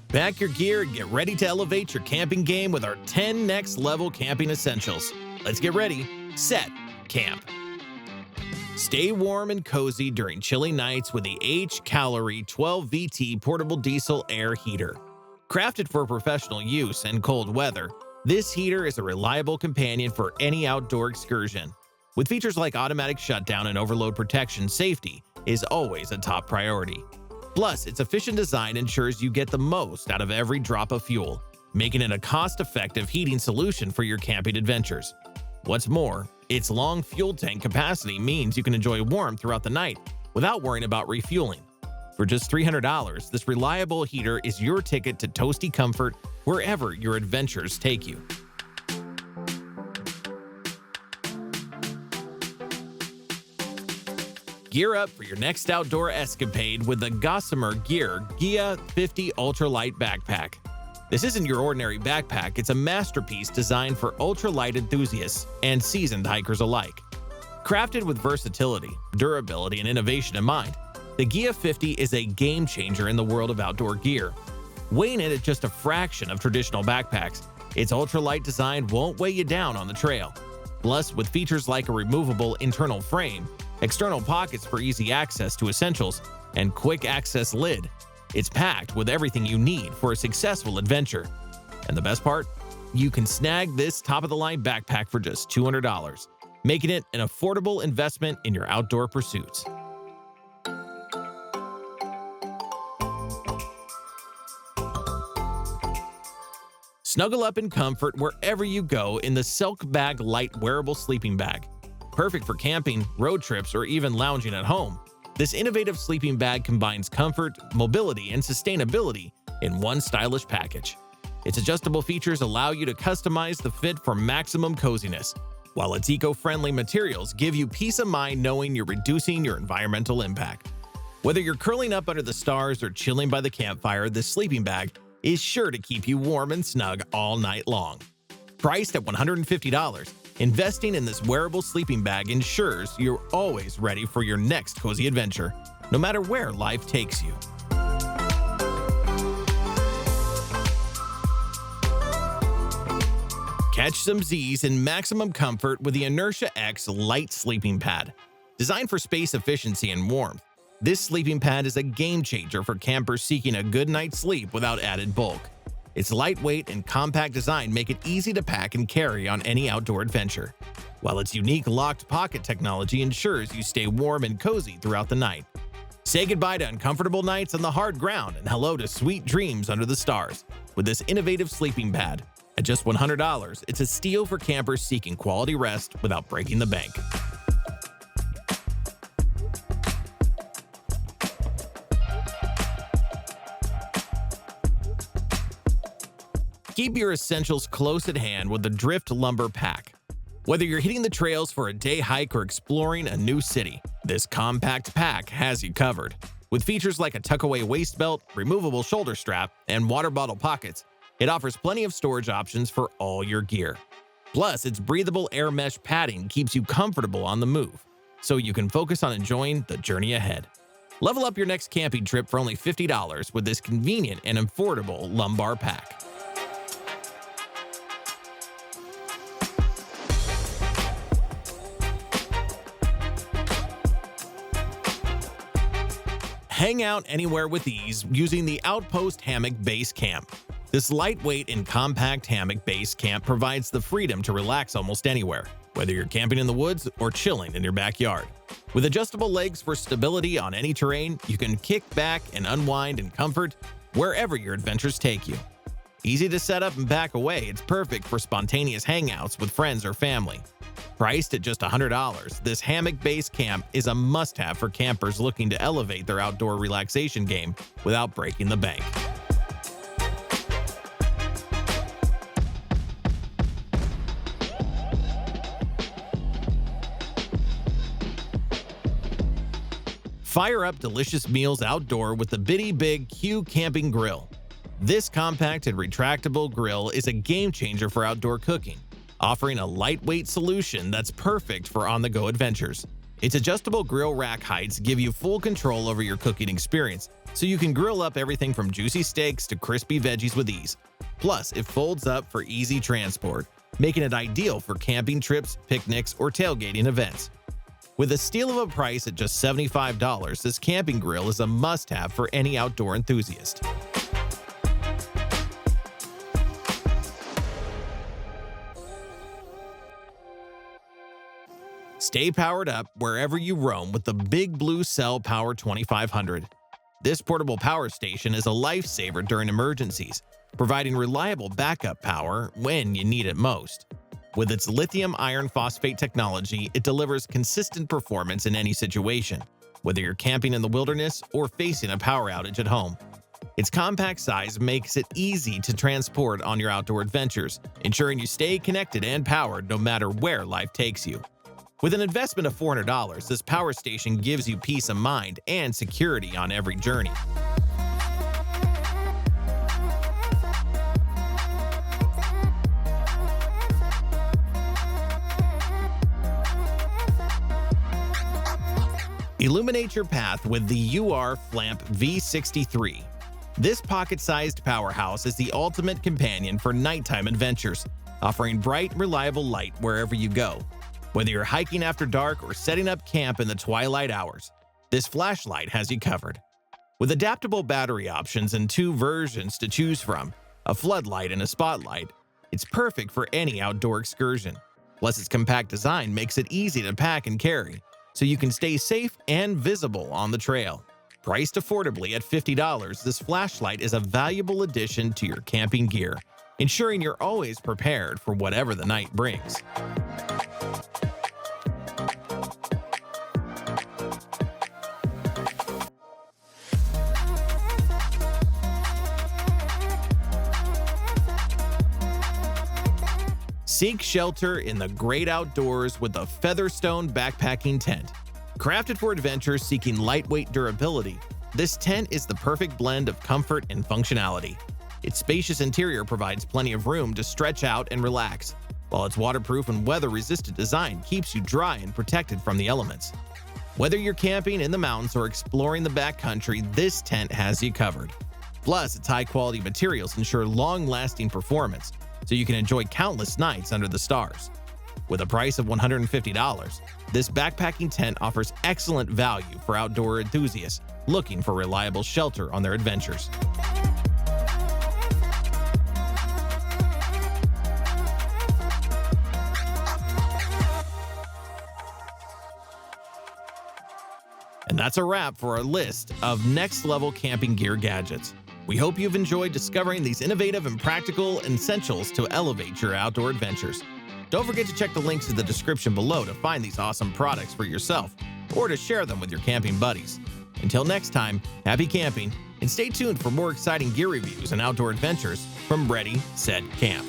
Pack your gear and get ready to elevate your camping game with our 10 next level camping essentials. Let's get ready, set, camp. Stay warm and cozy during chilly nights with the Calorie 12VT portable diesel air heater. Crafted for professional use and cold weather, this heater is a reliable companion for any outdoor excursion. With features like automatic shutdown and overload protection, safety is always a top priority. Plus, its efficient design ensures you get the most out of every drop of fuel, making it a cost-effective heating solution for your camping adventures. What's more, its long fuel tank capacity means you can enjoy warmth throughout the night without worrying about refueling. For just $300, this reliable heater is your ticket to toasty comfort wherever your adventures take you. Gear up for your next outdoor escapade with the Gossamer Gilla 50 Ultralight Backpack. This isn't your ordinary backpack, it's a masterpiece designed for ultralight enthusiasts and seasoned hikers alike. Crafted with versatility, durability, and innovation in mind, the Gilla 50 is a game changer in the world of outdoor gear. Weighing it at just a fraction of traditional backpacks, its ultralight design won't weigh you down on the trail. Plus, with features like a removable internal frame, external pockets for easy access to essentials, and quick access lid, it's packed with everything you need for a successful adventure. And the best part? You can snag this top-of-the-line backpack for just $200, making it an affordable investment in your outdoor pursuits. Snuggle up in comfort wherever you go in the Selk Bag Light Wearable Sleeping Bag. Perfect for camping, road trips, or even lounging at home, this innovative sleeping bag combines comfort, mobility, and sustainability in one stylish package. Its adjustable features allow you to customize the fit for maximum coziness, while its eco-friendly materials give you peace of mind knowing you're reducing your environmental impact. Whether you're curling up under the stars or chilling by the campfire, this sleeping bag is sure to keep you warm and snug all night long. Priced at $150, investing in this wearable sleeping bag ensures you're always ready for your next cozy adventure, no matter where life takes you. Catch some Z's in maximum comfort with the Inertia X Light Sleeping Pad. Designed for space efficiency and warmth, this sleeping pad is a game changer for campers seeking a good night's sleep without added bulk. Its lightweight and compact design make it easy to pack and carry on any outdoor adventure, while its unique locked pocket technology ensures you stay warm and cozy throughout the night. Say goodbye to uncomfortable nights on the hard ground and hello to sweet dreams under the stars with this innovative sleeping pad. At just $100, it's a steal for campers seeking quality rest without breaking the bank. Keep your essentials close at hand with the Drift Lumbar Pack. Whether you're hitting the trails for a day hike or exploring a new city, this compact pack has you covered. With features like a tuck-away waist belt, removable shoulder strap, and water bottle pockets, it offers plenty of storage options for all your gear. Plus, its breathable air mesh padding keeps you comfortable on the move, so you can focus on enjoying the journey ahead. Level up your next camping trip for only $50 with this convenient and affordable lumbar pack. Hang out anywhere with ease using the Outpost Hammock Base Camp. This lightweight and compact hammock base camp provides the freedom to relax almost anywhere, whether you're camping in the woods or chilling in your backyard. With adjustable legs for stability on any terrain, you can kick back and unwind in comfort wherever your adventures take you. Easy to set up and pack away, it's perfect for spontaneous hangouts with friends or family. Priced at just $100, this hammock base camp is a must-have for campers looking to elevate their outdoor relaxation game without breaking the bank. Fire up delicious meals outdoor with the Bitty Big Q Camping Grill. This compact and retractable grill is a game changer for outdoor cooking, offering a lightweight solution that's perfect for on-the-go adventures. Its adjustable grill rack heights give you full control over your cooking experience, so you can grill up everything from juicy steaks to crispy veggies with ease. Plus, it folds up for easy transport, making it ideal for camping trips, picnics, or tailgating events. With a steal of a price at just $75, this camping grill is a must-have for any outdoor enthusiast. Stay powered up wherever you roam with the Big Blue Cell Power 2500. This portable power station is a lifesaver during emergencies, providing reliable backup power when you need it most. With its lithium iron phosphate technology, it delivers consistent performance in any situation, whether you're camping in the wilderness or facing a power outage at home. Its compact size makes it easy to transport on your outdoor adventures, ensuring you stay connected and powered no matter where life takes you. With an investment of $400, this power station gives you peace of mind and security on every journey. Illuminate your path with the FLAMP V63. This pocket-sized powerhouse is the ultimate companion for nighttime adventures, offering bright, reliable light wherever you go. Whether you're hiking after dark or setting up camp in the twilight hours, this flashlight has you covered. With adaptable battery options and 2 versions to choose from, a floodlight and a spotlight, it's perfect for any outdoor excursion. Plus, its compact design makes it easy to pack and carry, so you can stay safe and visible on the trail. Priced affordably at $50, this flashlight is a valuable addition to your camping gear, ensuring you're always prepared for whatever the night brings. Seek shelter in the great outdoors with the Featherstone backpacking tent. Crafted for adventures seeking lightweight durability, this tent is the perfect blend of comfort and functionality. Its spacious interior provides plenty of room to stretch out and relax, while its waterproof and weather-resistant design keeps you dry and protected from the elements. Whether you're camping in the mountains or exploring the backcountry, this tent has you covered. Plus, its high-quality materials ensure long-lasting performance, so you can enjoy countless nights under the stars. With a price of $150, this backpacking tent offers excellent value for outdoor enthusiasts looking for reliable shelter on their adventures. And that's a wrap for our list of next-level camping gear gadgets. We hope you've enjoyed discovering these innovative and practical essentials to elevate your outdoor adventures. Don't forget to check the links in the description below to find these awesome products for yourself or to share them with your camping buddies. Until next time, happy camping, and stay tuned for more exciting gear reviews and outdoor adventures from Ready, Set, Camp.